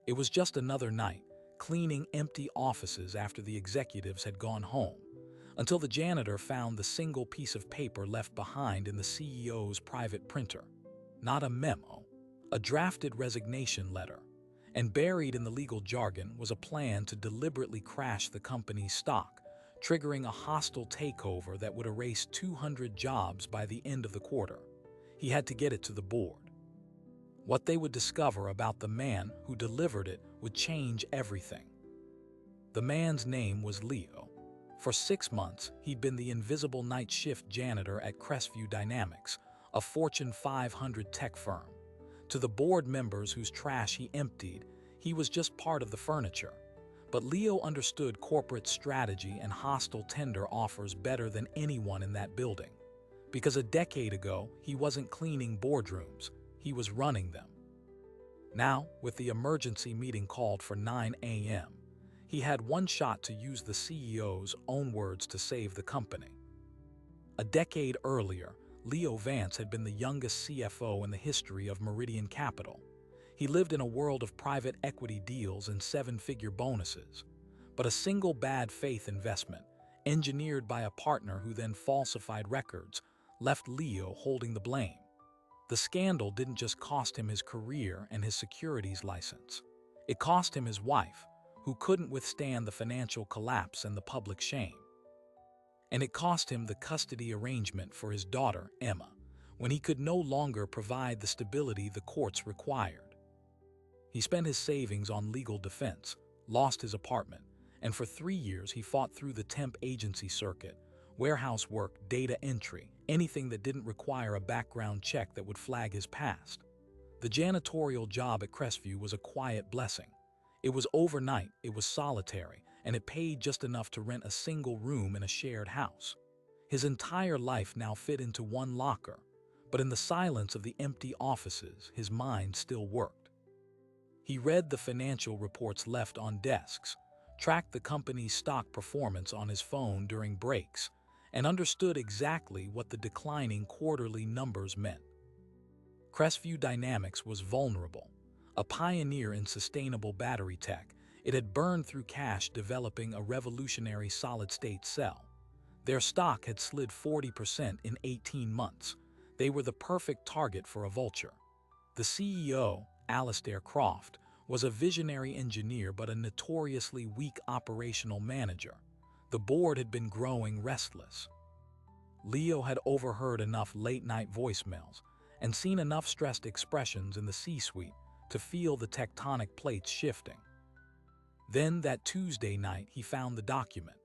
It was just another night, cleaning empty offices after the executives had gone home, until the janitor found the single piece of paper left behind in the CEO's private printer. Not a memo, a drafted resignation letter. And buried in the legal jargon was a plan to deliberately crash the company's stock, triggering a hostile takeover that would erase 200 jobs by the end of the quarter. He had to get it to the board. What they would discover about the man who delivered it would change everything. The man's name was Leo. For 6 months, he'd been the invisible night shift janitor at Crestview Dynamics, a Fortune 500 tech firm. To the board members whose trash he emptied, he was just part of the furniture. But Leo understood corporate strategy and hostile tender offers better than anyone in that building. Because a decade ago, he wasn't cleaning boardrooms, he was running them. Now, with the emergency meeting called for 9 a.m., he had one shot to use the CEO's own words to save the company. A decade earlier, Leo Vance had been the youngest CFO in the history of Meridian Capital. He lived in a world of private equity deals and 7-figure bonuses. But a single bad faith investment, engineered by a partner who then falsified records, left Leo holding the blame. The scandal didn't just cost him his career and his securities license. It cost him his wife, who couldn't withstand the financial collapse and the public shame. And it cost him the custody arrangement for his daughter, Emma, when he could no longer provide the stability the courts required. He spent his savings on legal defense, lost his apartment, and for 3 years he fought through the temp agency circuit, warehouse work, data entry, anything that didn't require a background check that would flag his past. The janitorial job at Crestview was a quiet blessing. It was overnight, it was solitary, and it paid just enough to rent a single room in a shared house. His entire life now fit into one locker, but in the silence of the empty offices, his mind still worked. He read the financial reports left on desks, tracked the company's stock performance on his phone during breaks, and understood exactly what the declining quarterly numbers meant. Crestview Dynamics was vulnerable. A pioneer in sustainable battery tech, it had burned through cash developing a revolutionary solid-state cell. Their stock had slid 40% in 18 months. They were the perfect target for a vulture. The CEO, Alistair Croft, was a visionary engineer but a notoriously weak operational manager. The board had been growing restless. Leo had overheard enough late-night voicemails and seen enough stressed expressions in the C-suite to feel the tectonic plates shifting. Then, that Tuesday night, he found the document.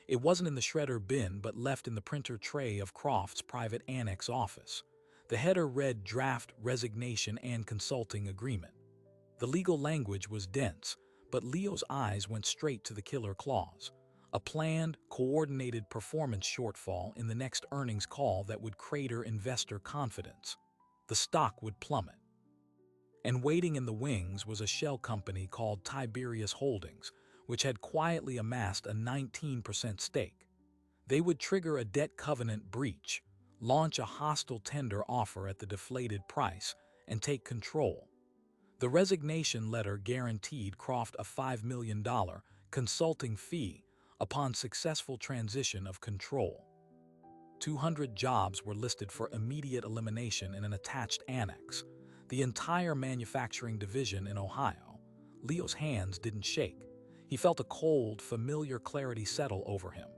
It wasn't in the shredder bin, but left in the printer tray of Croft's private annex office. The header read Draft Resignation and Consulting Agreement. The legal language was dense, but Leo's eyes went straight to the killer clause. A planned, coordinated performance shortfall in the next earnings call that would crater investor confidence. The stock would plummet. And waiting in the wings was a shell company called Tiberius Holdings, which had quietly amassed a 19% stake. They would trigger a debt covenant breach, launch a hostile tender offer at the deflated price, and take control. The resignation letter guaranteed Croft a $5 million consulting fee upon successful transition of control. 200 jobs were listed for immediate elimination in an attached annex. The entire manufacturing division in Ohio. Leo's hands didn't shake. He felt a cold, familiar clarity settle over him.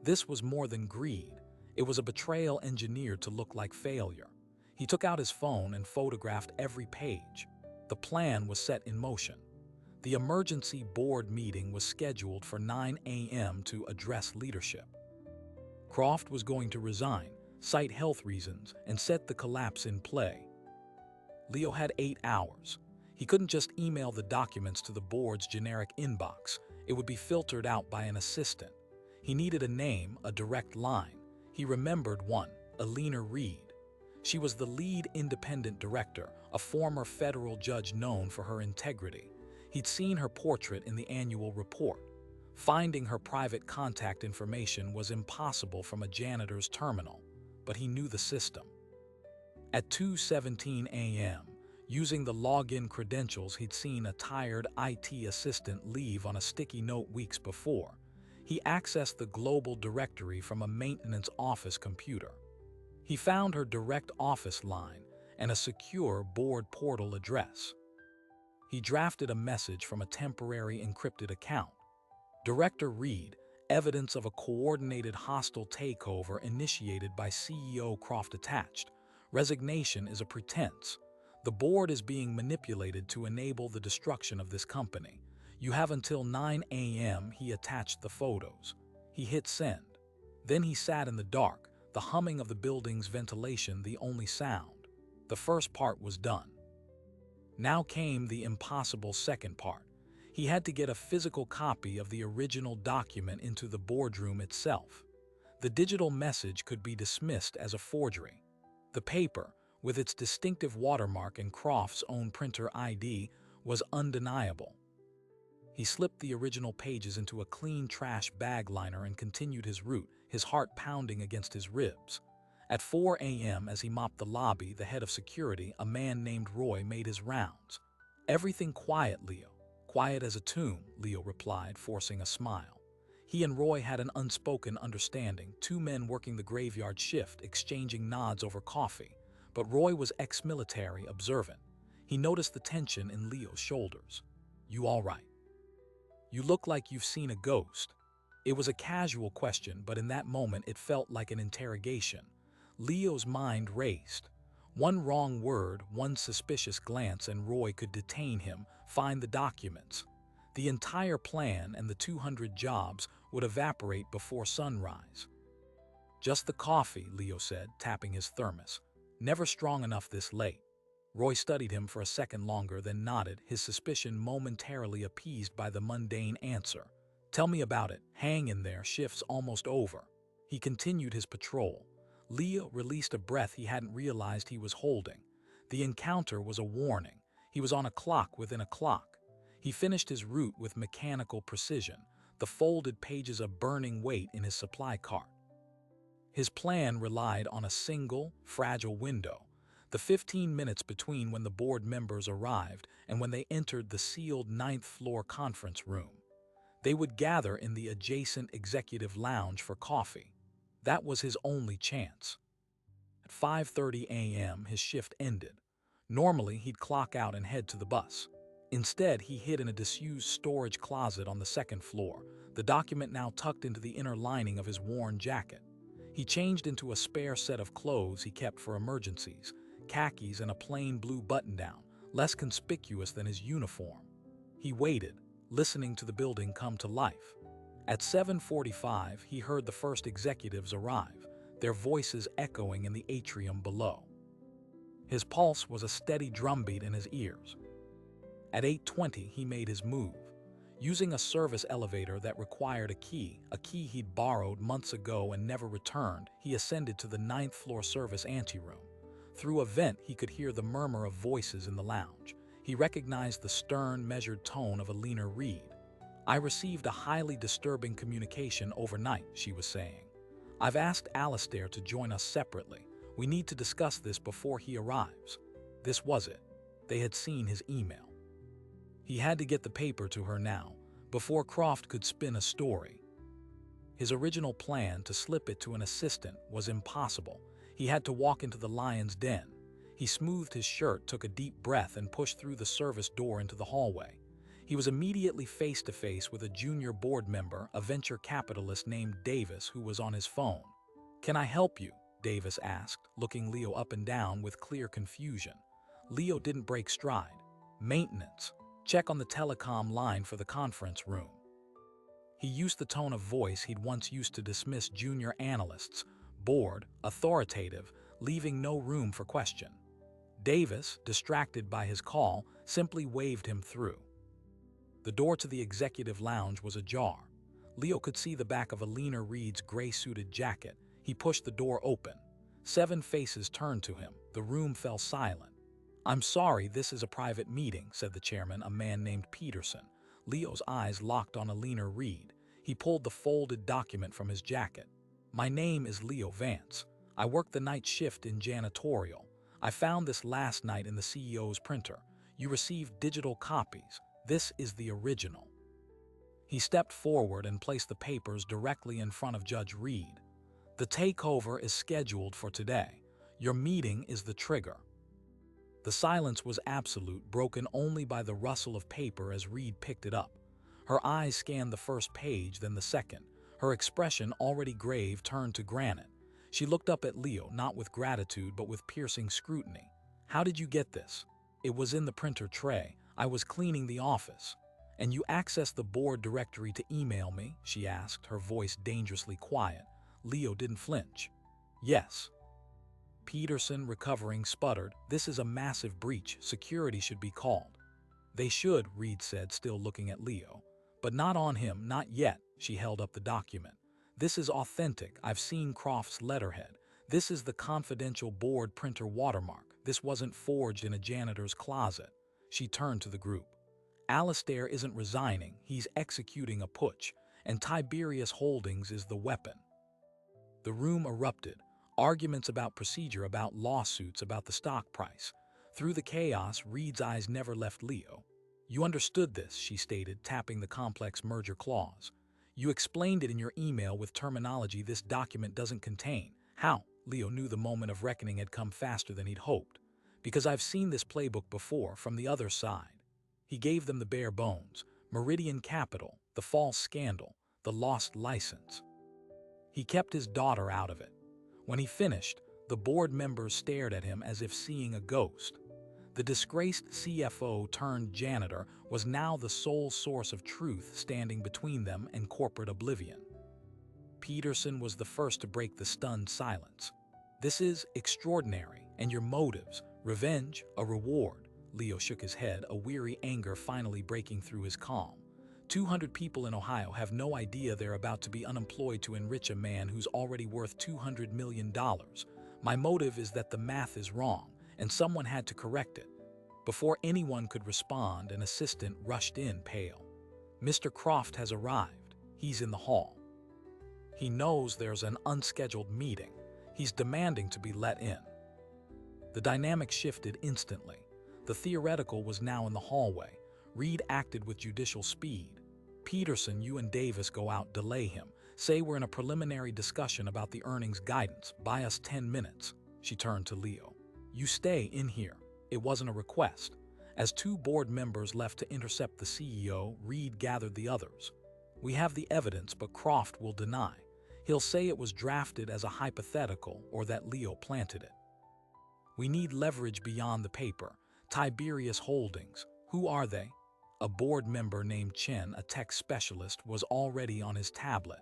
This was more than greed. It was a betrayal engineered to look like failure. He took out his phone and photographed every page. The plan was set in motion. The emergency board meeting was scheduled for 9 a.m. to address leadership. Croft was going to resign, cite health reasons, and set the collapse in play. Leo had 8 hours. He couldn't just email the documents to the board's generic inbox. It would be filtered out by an assistant. He needed a name, a direct line. He remembered one, Alina Reed. She was the lead independent director, a former federal judge known for her integrity. He'd seen her portrait in the annual report. Finding her private contact information was impossible from a janitor's terminal, but he knew the system. At 2:17 a.m., Using the login credentials he'd seen a tired IT assistant leave on a sticky note weeks before, he accessed the global directory from a maintenance office computer. He found her direct office line and a secure board portal address. He drafted a message from a temporary encrypted account. Director Reed, evidence of a coordinated hostile takeover initiated by CEO Croft attached. Resignation is a pretense. The board is being manipulated to enable the destruction of this company. You have until 9 a.m. He attached the photos. He hit send. Then he sat in the dark, the humming of the building's ventilation the only sound. The first part was done. Now came the impossible second part. He had to get a physical copy of the original document into the boardroom itself. The digital message could be dismissed as a forgery. The paper, with its distinctive watermark and Croft's own printer ID, was undeniable. He slipped the original pages into a clean trash bag liner and continued his route, his heart pounding against his ribs. At 4 a.m., as he mopped the lobby, the head of security, a man named Roy, made his rounds. "Everything quiet, Leo." "Quiet as a tomb," Leo replied, forcing a smile. He and Roy had an unspoken understanding, two men working the graveyard shift, exchanging nods over coffee. But Roy was ex-military, observant. He noticed the tension in Leo's shoulders. "You all right? You look like you've seen a ghost." It was a casual question, but in that moment it felt like an interrogation. Leo's mind raced. One wrong word, one suspicious glance, and Roy could detain him, find the documents. The entire plan and the 200 jobs would evaporate before sunrise. "Just the coffee," Leo said, tapping his thermos. "Never strong enough this late." Roy studied him for a second longer, then nodded, his suspicion momentarily appeased by the mundane answer. "Tell me about it. Hang in there, shift's almost over." He continued his patrol. Leo released a breath he hadn't realized he was holding. The encounter was a warning. He was on a clock within a clock. He finished his route with mechanical precision, the folded pages a burning weight in his supply cart. His plan relied on a single, fragile window, the 15 minutes between when the board members arrived and when they entered the sealed 9th floor conference room. They would gather in the adjacent executive lounge for coffee. That was his only chance. At 5:30 a.m., his shift ended. Normally, he'd clock out and head to the bus. Instead, he hid in a disused storage closet on the 2nd floor, the document now tucked into the inner lining of his worn jacket. He changed into a spare set of clothes he kept for emergencies, khakis and a plain blue button-down, less conspicuous than his uniform. He waited, listening to the building come to life. At 7:45, he heard the first executives arrive, their voices echoing in the atrium below. His pulse was a steady drumbeat in his ears. At 8:20, he made his move. Using a service elevator that required a key he'd borrowed months ago and never returned, he ascended to the 9th floor service anteroom. Through a vent, he could hear the murmur of voices in the lounge. He recognized the stern, measured tone of Alina Reed. "I received a highly disturbing communication overnight," she was saying. "I've asked Alistair to join us separately. We need to discuss this before he arrives." This was it. They had seen his email. He had to get the paper to her now, before Croft could spin a story. His original plan to slip it to an assistant was impossible. He had to walk into the lion's den. He smoothed his shirt, took a deep breath, and pushed through the service door into the hallway. He was immediately face-to-face with a junior board member, a venture capitalist named Davis, who was on his phone. "Can I help you?" Davis asked, looking Leo up and down with clear confusion. Leo didn't break stride. "Maintenance. Check on the telecom line for the conference room." He used the tone of voice he'd once used to dismiss junior analysts, bored, authoritative, leaving no room for question. Davis, distracted by his call, simply waved him through. The door to the executive lounge was ajar. Leo could see the back of Alina Reed's gray-suited jacket. He pushed the door open. 7 faces turned to him. The room fell silent. "I'm sorry, this is a private meeting," said the chairman, a man named Peterson. Leo's eyes locked on Alina Reed. He pulled the folded document from his jacket. "My name is Leo Vance. I work the night shift in janitorial. I found this last night in the CEO's printer. You received digital copies. This is the original." He stepped forward and placed the papers directly in front of Judge Reed. "The takeover is scheduled for today. Your meeting is the trigger." The silence was absolute, broken only by the rustle of paper as Reed picked it up. Her eyes scanned the first page, then the second. Her expression, already grave, turned to granite. She looked up at Leo, not with gratitude, but with piercing scrutiny. "How did you get this?" "It was in the printer tray. I was cleaning the office." "And you accessed the board directory to email me?" she asked, her voice dangerously quiet. Leo didn't flinch. "Yes." Peterson, recovering, sputtered, "This is a massive breach. Security should be called." "They should," Reed said, still looking at Leo. "But not on him, not yet." She held up the document. "This is authentic. I've seen Croft's letterhead. This is the confidential board printer watermark. This wasn't forged in a janitor's closet." She turned to the group. "Alistair isn't resigning. He's executing a putsch, and Tiberius Holdings is the weapon." The room erupted. Arguments about procedure, about lawsuits, about the stock price. Through the chaos, Reed's eyes never left Leo. "You understood this," she stated, tapping the complex merger clause. "You explained it in your email with terminology this document doesn't contain." "How?" Leo knew the moment of reckoning had come faster than he'd hoped. "Because I've seen this playbook before, from the other side." He gave them the bare bones. Meridian Capital, the false scandal, the lost license. He kept his daughter out of it. When he finished, the board members stared at him as if seeing a ghost. The disgraced CFO turned janitor was now the sole source of truth, standing between them and corporate oblivion. Peterson was the first to break the stunned silence. "This is extraordinary. And your motives? Revenge? A reward?" Leo shook his head, a weary anger finally breaking through his calm. 200 people in Ohio have no idea they're about to be unemployed to enrich a man who's already worth $200 million. My motive is that the math is wrong, and someone had to correct it." Before anyone could respond, an assistant rushed in, pale. "Mr. Croft has arrived. He's in the hall. He knows there's an unscheduled meeting. He's demanding to be let in." The dynamic shifted instantly. The theoretical was now in the hallway. Reed acted with judicial speed. "Peterson, you and Davis go out, delay him. Say we're in a preliminary discussion about the earnings guidance. Buy us 10 minutes. She turned to Leo. "You stay in here." It wasn't a request. As two board members left to intercept the CEO, Reed gathered the others. "We have the evidence, but Croft will deny. He'll say it was drafted as a hypothetical or that Leo planted it. We need leverage beyond the paper. Tiberius Holdings. Who are they?" A board member named Chen, a tech specialist, was already on his tablet.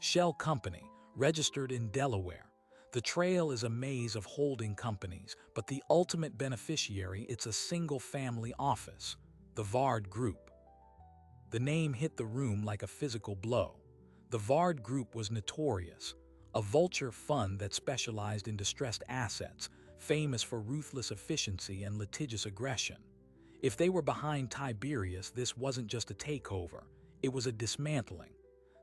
"Shell Company, registered in Delaware. The trail is a maze of holding companies, but the ultimate beneficiary, it's a single-family office. The Vard Group." The name hit the room like a physical blow. The Vard Group was notorious. A vulture fund that specialized in distressed assets, famous for ruthless efficiency and litigious aggression. If they were behind Tiberius, this wasn't just a takeover, it was a dismantling.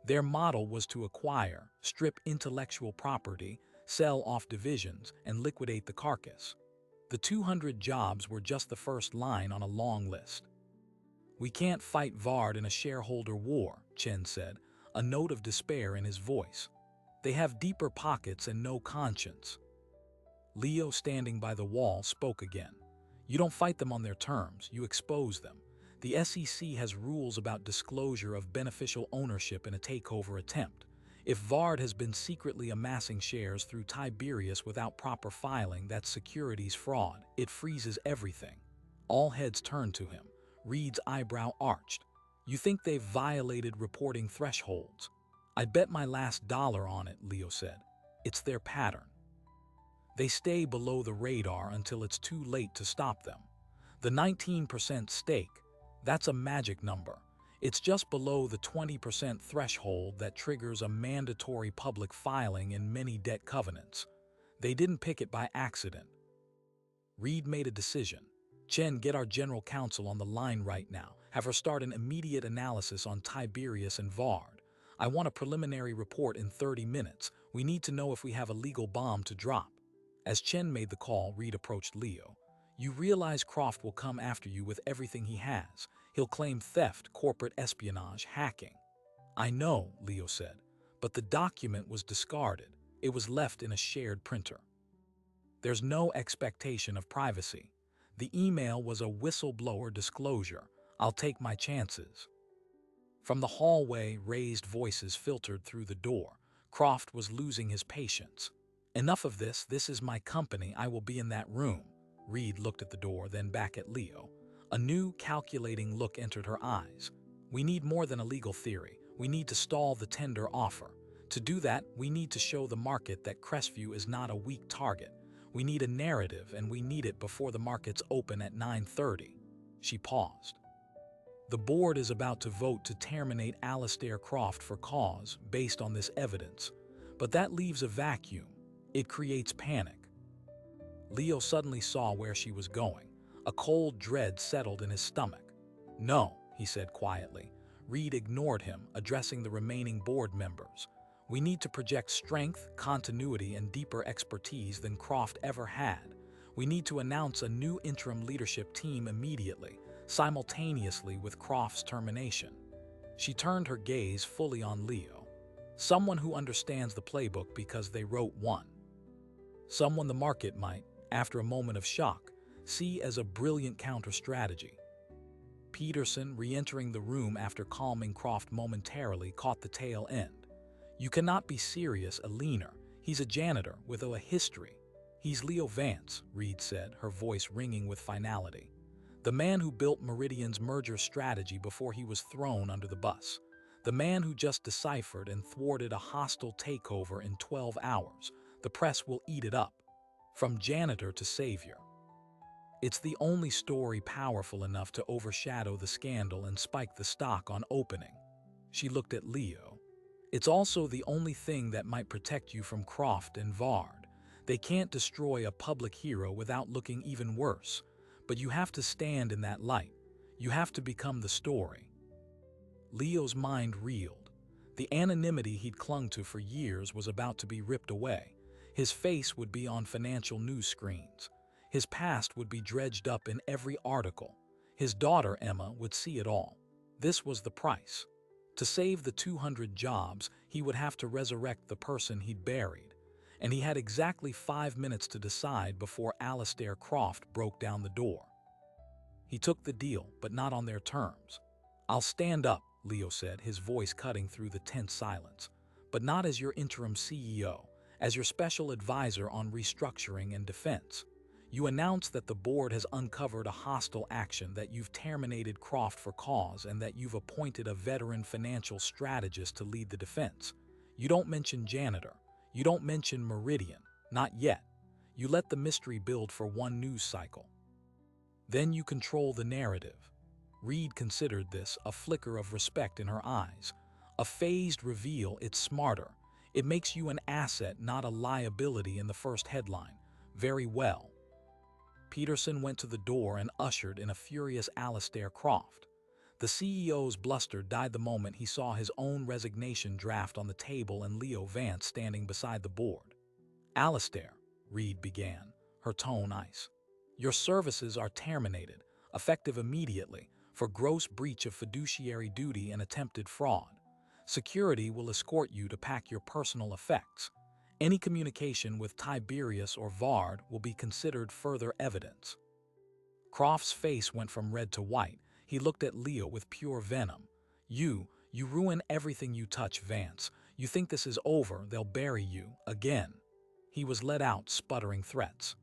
Their model was to acquire, strip intellectual property, sell off divisions, and liquidate the carcass. The 200 jobs were just the first line on a long list. "We can't fight Vard in a shareholder war," Chen said, a note of despair in his voice. "They have deeper pockets and no conscience." Leo, standing by the wall, spoke again. "You don't fight them on their terms, you expose them. The SEC has rules about disclosure of beneficial ownership in a takeover attempt. If Vard has been secretly amassing shares through Tiberius without proper filing, that's securities fraud. It freezes everything." All heads turned to him. Reed's eyebrow arched. "You think they've violated reporting thresholds?" "I'd bet my last dollar on it," Leo said. "It's their pattern. They stay below the radar until it's too late to stop them. The 19% stake, that's a magic number. It's just below the 20% threshold that triggers a mandatory public filing in many debt covenants. They didn't pick it by accident." Reed made a decision. "Chen, get our general counsel on the line right now. Have her start an immediate analysis on Tiberius and Vard. I want a preliminary report in 30 minutes. We need to know if we have a legal bomb to drop." As Chen made the call, Reed approached Leo. You realize Croft will come after you with everything he has. He'll claim theft, corporate espionage, hacking. I know, Leo said, but the document was discarded. It was left in a shared printer. There's no expectation of privacy. The email was a whistleblower disclosure. I'll take my chances. From the hallway, raised voices filtered through the door. Croft was losing his patience. Enough of this. This is my company. I will be in that room. Reed looked at the door, then back at Leo. A new, calculating look entered her eyes. We need more than a legal theory. We need to stall the tender offer. To do that, we need to show the market that Crestview is not a weak target. We need a narrative, and we need it before the markets open at 9:30. She paused. The board is about to vote to terminate Alastair Croft for cause based on this evidence. But that leaves a vacuum. It creates panic. Leo suddenly saw where she was going. A cold dread settled in his stomach. No, he said quietly. Reed ignored him, addressing the remaining board members. We need to project strength, continuity, and deeper expertise than Croft ever had. We need to announce a new interim leadership team immediately, simultaneously with Croft's termination. She turned her gaze fully on Leo. Someone who understands the playbook because they wrote one. Someone the market might, after a moment of shock, see as a brilliant counter-strategy. Peterson, re-entering the room after calming Croft momentarily, caught the tail end. You cannot be serious, a leaner. He's a janitor with a history. He's Leo Vance, Reed said, her voice ringing with finality. The man who built Meridian's merger strategy before he was thrown under the bus. The man who just deciphered and thwarted a hostile takeover in 12 hours. The press will eat it up. From janitor to savior. It's the only story powerful enough to overshadow the scandal and spike the stock on opening. She looked at Leo. It's also the only thing that might protect you from Croft and Vard. They can't destroy a public hero without looking even worse. But you have to stand in that light. You have to become the story. Leo's mind reeled. The anonymity he'd clung to for years was about to be ripped away. His face would be on financial news screens. His past would be dredged up in every article. His daughter, Emma, would see it all. This was the price. To save the 200 jobs, he would have to resurrect the person he'd buried. And he had exactly 5 minutes to decide before Alastair Croft broke down the door. He took the deal, but not on their terms. I'll stand up, Leo said, his voice cutting through the tense silence. But not as your interim CEO, as your special advisor on restructuring and defense. You announce that the board has uncovered a hostile action, that you've terminated Croft for cause, and that you've appointed a veteran financial strategist to lead the defense. You don't mention Janitor. You don't mention Meridian. Not yet. You let the mystery build for one news cycle. Then you control the narrative. Reed considered this, a flicker of respect in her eyes. A phased reveal. It's smarter. It makes you an asset, not a liability in the first headline. Very well. Peterson went to the door and ushered in a furious Alastair Croft. The CEO's bluster died the moment he saw his own resignation draft on the table and Leo Vance standing beside the board. Alastair, Reed began, her tone ice. Your services are terminated, effective immediately, for gross breach of fiduciary duty and attempted fraud. Security will escort you to pack your personal effects. Any communication with Tiberius or Vard will be considered further evidence. Croft's face went from red to white. He looked at Leo with pure venom. You ruin everything you touch, Vance. You think this is over, they'll bury you, again. He was let out, sputtering threats.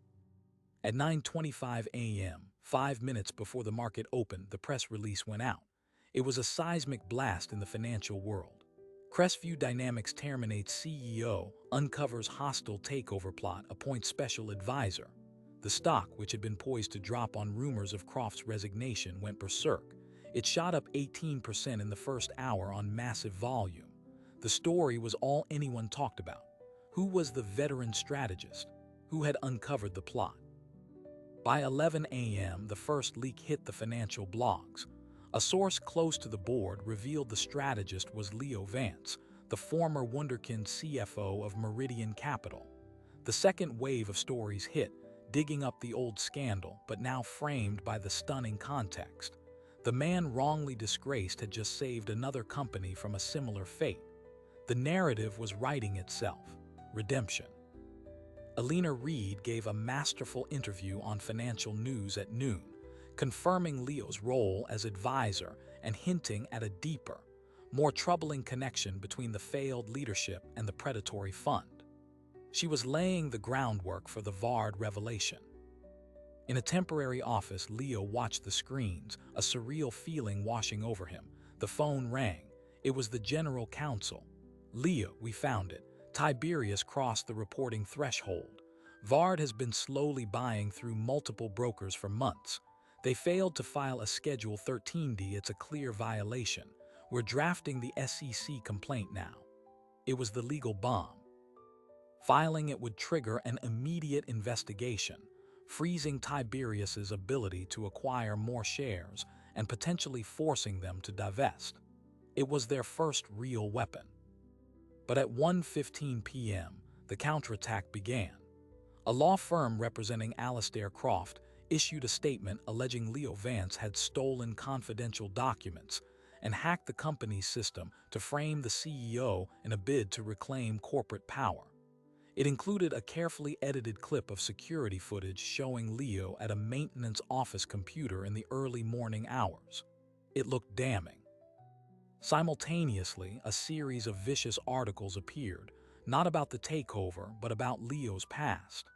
At 9:25 a.m., 5 minutes before the market opened, the press release went out. It was a seismic blast in the financial world. Crestview Dynamics terminates CEO, uncovers hostile takeover plot, appoints special advisor. The stock, which had been poised to drop on rumors of Croft's resignation, went berserk. It shot up 18% in the first hour on massive volume. The story was all anyone talked about. Who was the veteran strategist? Who had uncovered the plot? By 11 a.m., the first leak hit the financial blogs. A source close to the board revealed the strategist was Leo Vance, the former wunderkind CFO of Meridian Capital. The second wave of stories hit, digging up the old scandal, but now framed by the stunning context. The man wrongly disgraced had just saved another company from a similar fate. The narrative was writing itself. Redemption. Alina Reed gave a masterful interview on Financial News at noon, confirming Leo's role as advisor and hinting at a deeper, more troubling connection between the failed leadership and the predatory fund. She was laying the groundwork for the Vard revelation. In a temporary office, Leo watched the screens, a surreal feeling washing over him. The phone rang. It was the general counsel. "Leo, we found it. Tiberius crossed the reporting threshold. Vard has been slowly buying through multiple brokers for months. They failed to file a Schedule 13D. It's a clear violation. We're drafting the SEC complaint now." It was the legal bomb. Filing it would trigger an immediate investigation, freezing Tiberius's ability to acquire more shares and potentially forcing them to divest. It was their first real weapon. But at 1:15 p.m., the counterattack began. A law firm representing Alastair Croft issued a statement alleging Leo Vance had stolen confidential documents and hacked the company's system to frame the CEO in a bid to reclaim corporate power. It included a carefully edited clip of security footage showing Leo at a maintenance office computer in the early morning hours. It looked damning. Simultaneously, a series of vicious articles appeared, not about the takeover, but about Leo's past.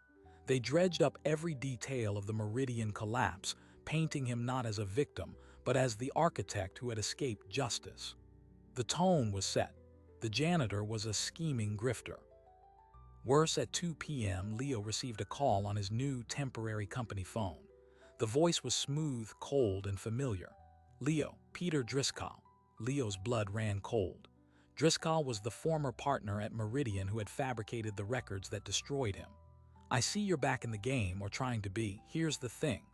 They dredged up every detail of the Meridian collapse, painting him not as a victim, but as the architect who had escaped justice. The tone was set. The janitor was a scheming grifter. Worse, at 2 p.m., Leo received a call on his new temporary company phone. The voice was smooth, cold, and familiar. "Leo, Peter Driscoll." Leo's blood ran cold. Driscoll was the former partner at Meridian who had fabricated the records that destroyed him. "I see you're back in the game, or trying to be. Here's the thing.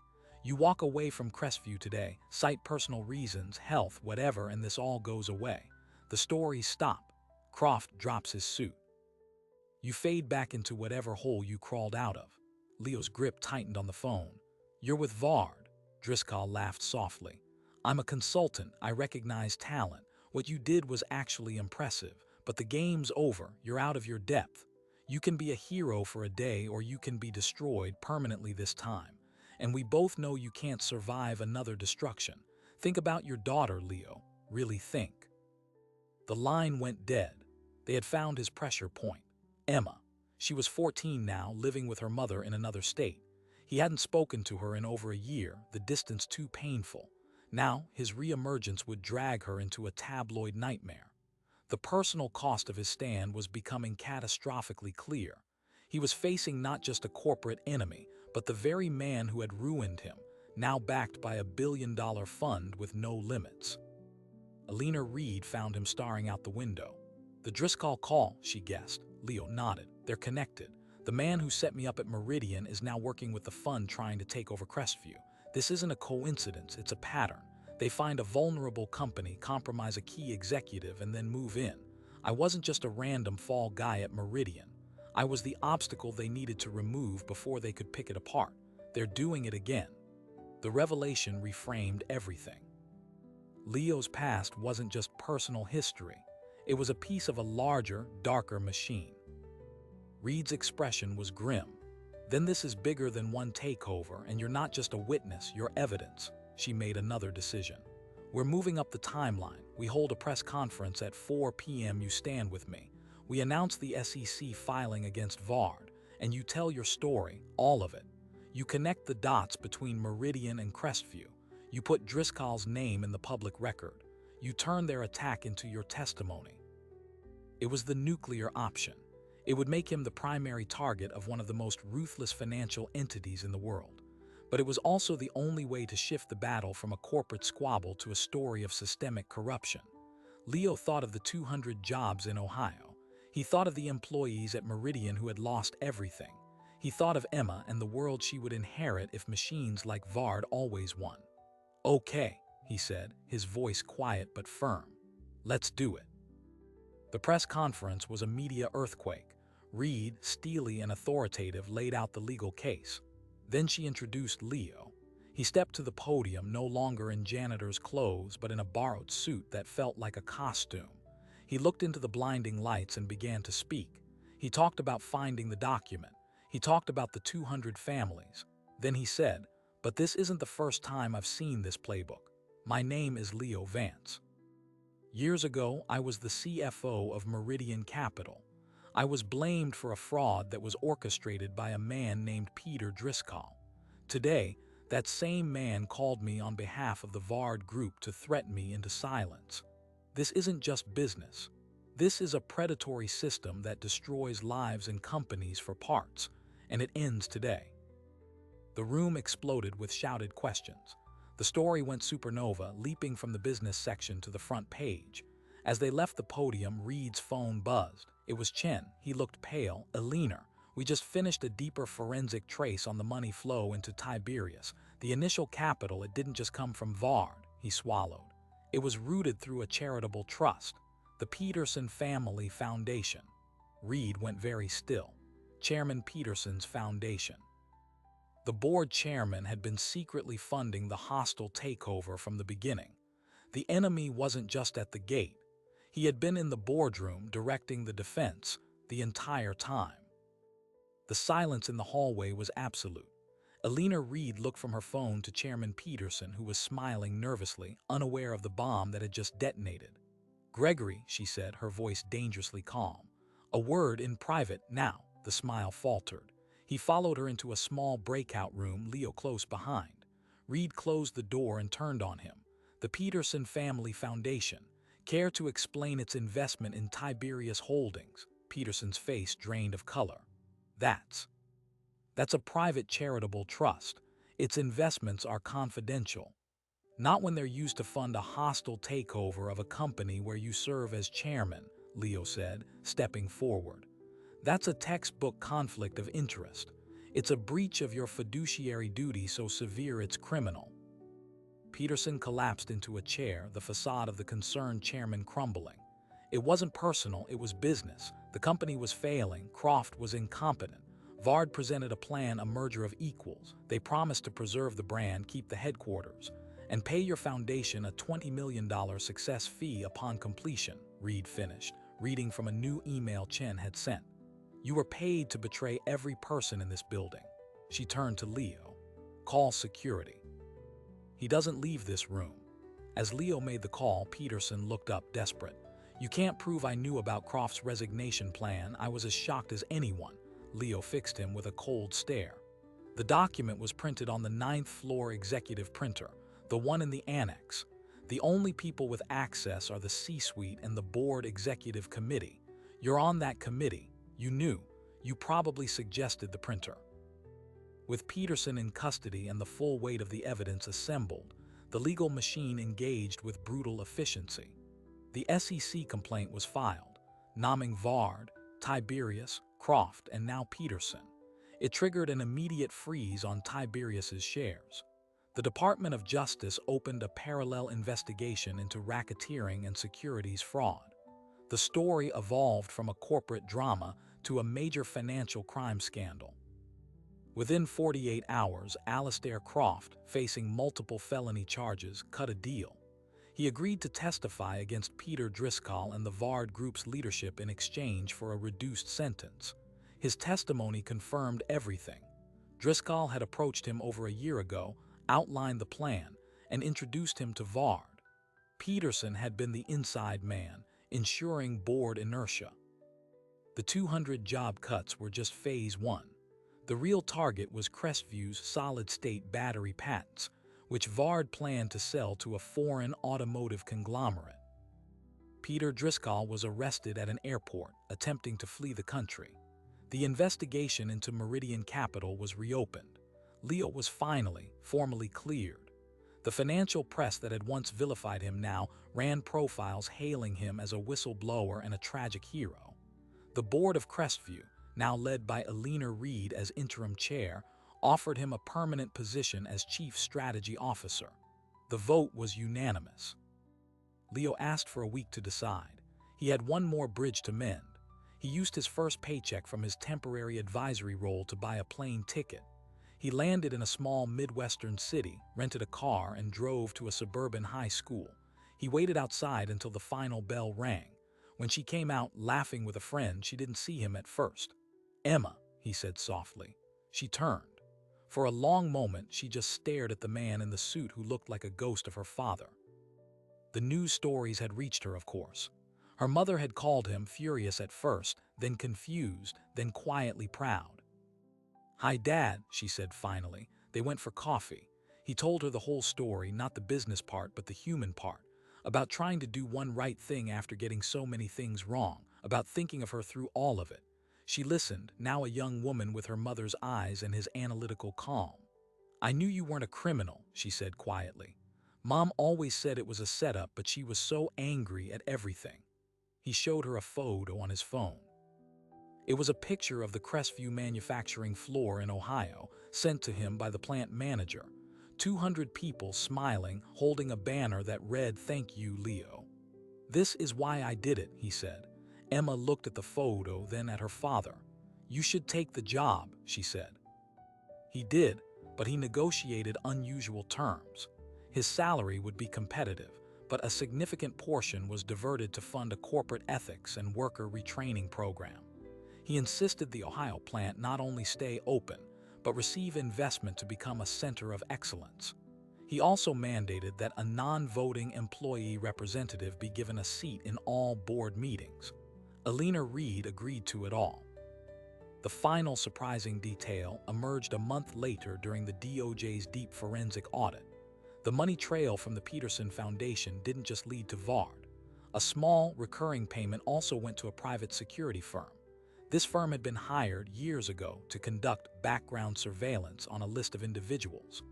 You walk away from Crestview today, cite personal reasons, health, whatever, and this all goes away. The stories stop. Croft drops his suit. You fade back into whatever hole you crawled out of." Leo's grip tightened on the phone. "You're with Vard." Driscoll laughed softly. "I'm a consultant. I recognize talent. What you did was actually impressive, but the game's over. You're out of your depth. You can be a hero for a day, or you can be destroyed permanently this time. And we both know you can't survive another destruction. Think about your daughter, Leo. Really think." The line went dead. They had found his pressure point. Emma. She was 14 now, living with her mother in another state. He hadn't spoken to her in over a year, the distance too painful. Now, his reemergence would drag her into a tabloid nightmare. The personal cost of his stand was becoming catastrophically clear. He was facing not just a corporate enemy, but the very man who had ruined him, now backed by a billion-dollar fund with no limits. Alina Reed found him staring out the window. "The Driscoll call," she guessed. Leo nodded. "They're connected. The man who set me up at Meridian is now working with the fund trying to take over Crestview. This isn't a coincidence, it's a pattern. They find a vulnerable company, compromise a key executive, and then move in. I wasn't just a random fall guy at Meridian. I was the obstacle they needed to remove before they could pick it apart. They're doing it again." The revelation reframed everything. Leo's past wasn't just personal history. It was a piece of a larger, darker machine. Reed's expression was grim. "Then this is bigger than one takeover, and you're not just a witness, you're evidence." She made another decision. "We're moving up the timeline. We hold a press conference at 4 p.m. You stand with me. We announce the SEC filing against Vard, and you tell your story, all of it. You connect the dots between Meridian and Crestview. You put Driscoll's name in the public record. You turn their attack into your testimony." It was the nuclear option. It would make him the primary target of one of the most ruthless financial entities in the world. But it was also the only way to shift the battle from a corporate squabble to a story of systemic corruption. Leo thought of the 200 jobs in Ohio. He thought of the employees at Meridian who had lost everything. He thought of Emma and the world she would inherit if machines like Vard always won. "Okay," he said, his voice quiet but firm. "Let's do it." The press conference was a media earthquake. Reed, steely and authoritative, laid out the legal case. Then she introduced Leo. He stepped to the podium, no longer in janitor's clothes, but in a borrowed suit that felt like a costume. He looked into the blinding lights and began to speak. He talked about finding the document. He talked about the 200 families. Then he said, "But this isn't the first time I've seen this playbook. My name is Leo Vance. Years ago, I was the CFO of Meridian Capital. I was blamed for a fraud that was orchestrated by a man named Peter Driscoll. Today, that same man called me on behalf of the Vard Group to threaten me into silence. This isn't just business. This is a predatory system that destroys lives and companies for parts, and it ends today." The room exploded with shouted questions. The story went supernova, leaping from the business section to the front page. As they left the podium, Reed's phone buzzed. It was Chen. He looked pale. "Eleanor, we just finished a deeper forensic trace on the money flow into Tiberius. The initial capital, it didn't just come from Vard," he swallowed. "It was rooted through a charitable trust, the Peterson Family Foundation." Reed went very still. Chairman Peterson's foundation. The board chairman had been secretly funding the hostile takeover from the beginning. The enemy wasn't just at the gate. He had been in the boardroom directing the defense the entire time. The silence in the hallway was absolute. Eleanor Reed looked from her phone to Chairman Peterson, who was smiling nervously, unaware of the bomb that had just detonated. "Gregory," she said, her voice dangerously calm. "A word in private now." The smile faltered. He followed her into a small breakout room, Leo close behind. Reed closed the door and turned on him. "The Peterson Family Foundation. Care to explain its investment in Tiberius Holdings?" Peterson's face drained of color. That's a private charitable trust. Its investments are confidential. Not when they're used to fund a hostile takeover of a company where you serve as chairman," Leo said, stepping forward. "That's a textbook conflict of interest. It's a breach of your fiduciary duty so severe it's criminal." Peterson collapsed into a chair, the facade of the concerned chairman crumbling. It wasn't personal, it was business. The company was failing, Croft was incompetent. Vard presented a plan, a merger of equals. They promised to preserve the brand, keep the headquarters, and pay your foundation a $20 million success fee upon completion, Reed finished, reading from a new email Chen had sent. "You were paid to betray every person in this building." She turned to Leo. "Call security. He doesn't leave this room." As Leo made the call, Peterson looked up, desperate. "You can't prove I knew about Croft's resignation plan. I was as shocked as anyone." Leo fixed him with a cold stare. "The document was printed on the 9th floor executive printer, the one in the annex. The only people with access are the C-suite and the board executive committee. You're on that committee. You knew. You probably suggested the printer." With Peterson in custody and the full weight of the evidence assembled, the legal machine engaged with brutal efficiency. The SEC complaint was filed, naming Vard, Tiberius, Croft, and now Peterson. It triggered an immediate freeze on Tiberius's shares. The Department of Justice opened a parallel investigation into racketeering and securities fraud. The story evolved from a corporate drama to a major financial crime scandal. Within 48 hours, Alastair Croft, facing multiple felony charges, cut a deal. He agreed to testify against Peter Driscoll and the Vard Group's leadership in exchange for a reduced sentence. His testimony confirmed everything. Driscoll had approached him over a year ago, outlined the plan, and introduced him to Vard. Peterson had been the inside man, ensuring board inertia. The 200 job cuts were just phase one. The real target was Crestview's solid-state battery patents, which Vard planned to sell to a foreign automotive conglomerate. Peter Driscoll was arrested at an airport, attempting to flee the country. The investigation into Meridian Capital was reopened. Leo was finally, formally cleared. The financial press that had once vilified him now ran profiles hailing him as a whistleblower and a tragic hero. The board of Crestview, now led by Eleanor Reed as interim chair, offered him a permanent position as chief strategy officer. The vote was unanimous. Leo asked for a week to decide. He had one more bridge to mend. He used his first paycheck from his temporary advisory role to buy a plane ticket. He landed in a small Midwestern city, rented a car, and drove to a suburban high school. He waited outside until the final bell rang. When she came out laughing with a friend, she didn't see him at first. "Emma," he said softly. She turned. For a long moment, she just stared at the man in the suit who looked like a ghost of her father. The news stories had reached her, of course. Her mother had called him, furious at first, then confused, then quietly proud. "Hi, Dad," she said finally. They went for coffee. He told her the whole story, not the business part, but the human part, about trying to do one right thing after getting so many things wrong, about thinking of her through all of it. She listened, now a young woman with her mother's eyes and his analytical calm. "I knew you weren't a criminal," she said quietly. "Mom always said it was a setup, but she was so angry at everything." He showed her a photo on his phone. It was a picture of the Crestview manufacturing floor in Ohio, sent to him by the plant manager. 200 people smiling, holding a banner that read, "Thank you, Leo." "This is why I did it," he said. Emma looked at the photo, then at her father. "You should take the job," she said. He did, but he negotiated unusual terms. His salary would be competitive, but a significant portion was diverted to fund a corporate ethics and worker retraining program. He insisted the Ohio plant not only stay open, but receive investment to become a center of excellence. He also mandated that a non-voting employee representative be given a seat in all board meetings. Alina Reed agreed to it all. The final surprising detail emerged a month later during the DOJ's deep forensic audit. The money trail from the Peterson Foundation didn't just lead to Vard. A small, recurring payment also went to a private security firm. This firm had been hired years ago to conduct background surveillance on a list of individuals.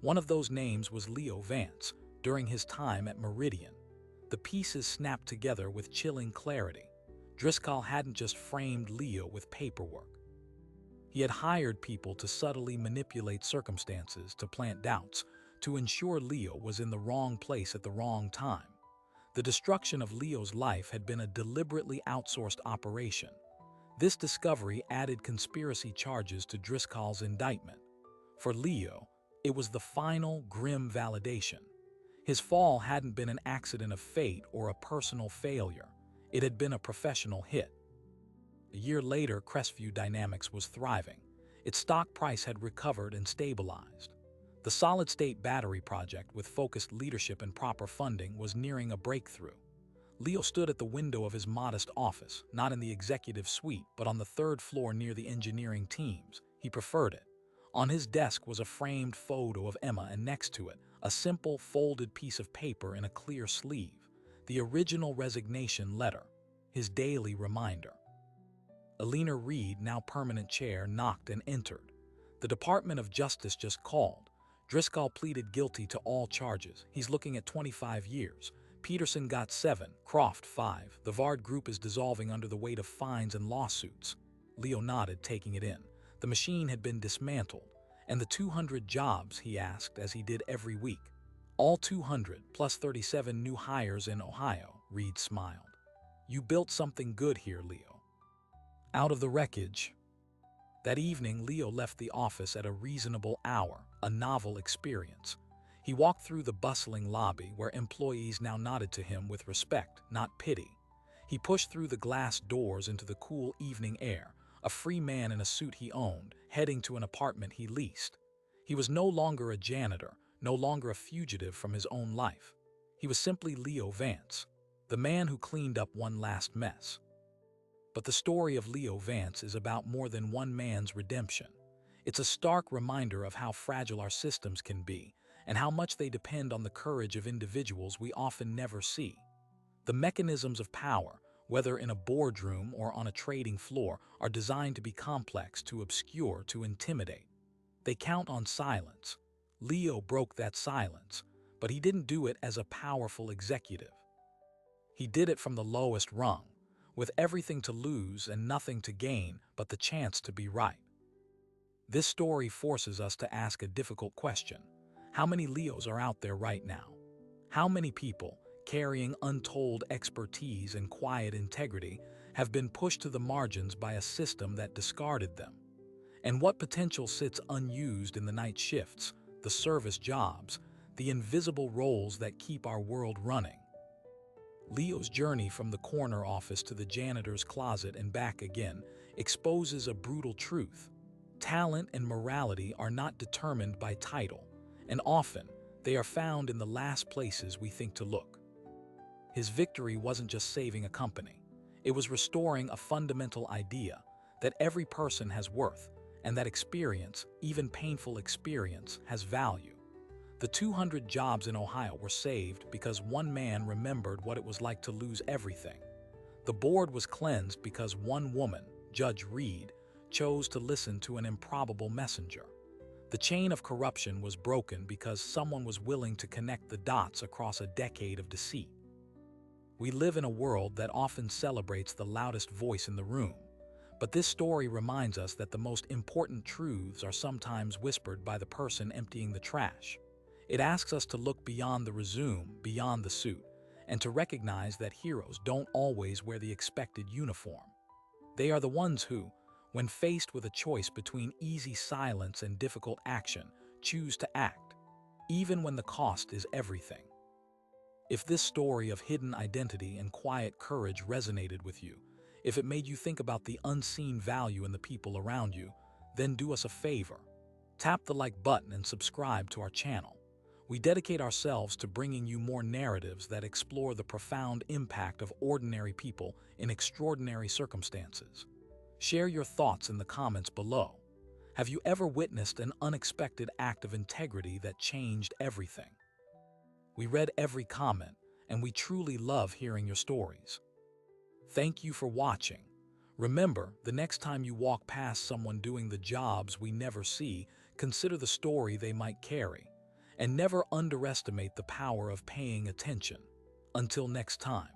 One of those names was Leo Vance, during his time at Meridian. The pieces snapped together with chilling clarity. Driscoll hadn't just framed Leo with paperwork. He had hired people to subtly manipulate circumstances, to plant doubts, to ensure Leo was in the wrong place at the wrong time. The destruction of Leo's life had been a deliberately outsourced operation. This discovery added conspiracy charges to Driscoll's indictment. For Leo, it was the final, grim validation. His fall hadn't been an accident of fate or a personal failure. It had been a professional hit. A year later, Crestview Dynamics was thriving. Its stock price had recovered and stabilized. The solid-state battery project, with focused leadership and proper funding, was nearing a breakthrough. Leo stood at the window of his modest office, not in the executive suite, but on the third floor near the engineering teams. He preferred it. On his desk was a framed photo of Emma, and next to it, a simple, folded piece of paper in a clear sleeve. The original resignation letter, his daily reminder. Alina Reed, now permanent chair, knocked and entered. The Department of Justice just called. Driscoll pleaded guilty to all charges. He's looking at 25 years. Peterson got 7, Croft 5. The Vard Group is dissolving under the weight of fines and lawsuits. Leo nodded, taking it in. The machine had been dismantled. "And the 200 jobs?" he asked, as he did every week. "All 200, plus 37 new hires in Ohio," Reed smiled. "You built something good here, Leo." Out of the wreckage. That evening, Leo left the office at a reasonable hour, a novel experience. He walked through the bustling lobby, where employees now nodded to him with respect, not pity. He pushed through the glass doors into the cool evening air, a free man in a suit he owned, heading to an apartment he leased. He was no longer a janitor, no longer a fugitive from his own life. He was simply Leo Vance, the man who cleaned up one last mess. But the story of Leo Vance is about more than one man's redemption. It's a stark reminder of how fragile our systems can be, and how much they depend on the courage of individuals we often never see. The mechanisms of power, whether in a boardroom or on a trading floor, are designed to be complex, to obscure, to intimidate. They count on silence. Leo broke that silence, but he didn't do it as a powerful executive. He did it from the lowest rung, with everything to lose and nothing to gain but the chance to be right. This story forces us to ask a difficult question. How many Leos are out there right now? How many people, carrying untold expertise and quiet integrity, have been pushed to the margins by a system that discarded them? And what potential sits unused in the night shifts, the service jobs, the invisible roles that keep our world running? Leo's journey from the corner office to the janitor's closet and back again exposes a brutal truth. Talent and morality are not determined by title, and often they are found in the last places we think to look. His victory wasn't just saving a company. It was restoring a fundamental idea that every person has worth and that experience, even painful experience, has value. The 200 jobs in Ohio were saved because one man remembered what it was like to lose everything. The board was cleansed because one woman, Judge Reed, chose to listen to an improbable messenger. The chain of corruption was broken because someone was willing to connect the dots across a decade of deceit. We live in a world that often celebrates the loudest voice in the room, but this story reminds us that the most important truths are sometimes whispered by the person emptying the trash. It asks us to look beyond the resume, beyond the suit, and to recognize that heroes don't always wear the expected uniform. They are the ones who, when faced with a choice between easy silence and difficult action, choose to act, even when the cost is everything. If this story of hidden identity and quiet courage resonated with you, if it made you think about the unseen value in the people around you, then do us a favor. Tap the like button and subscribe to our channel. We dedicate ourselves to bringing you more narratives that explore the profound impact of ordinary people in extraordinary circumstances. Share your thoughts in the comments below. Have you ever witnessed an unexpected act of integrity that changed everything? We read every comment, and we truly love hearing your stories. Thank you for watching. Remember, the next time you walk past someone doing the jobs we never see, consider the story they might carry. And never underestimate the power of paying attention. Until next time.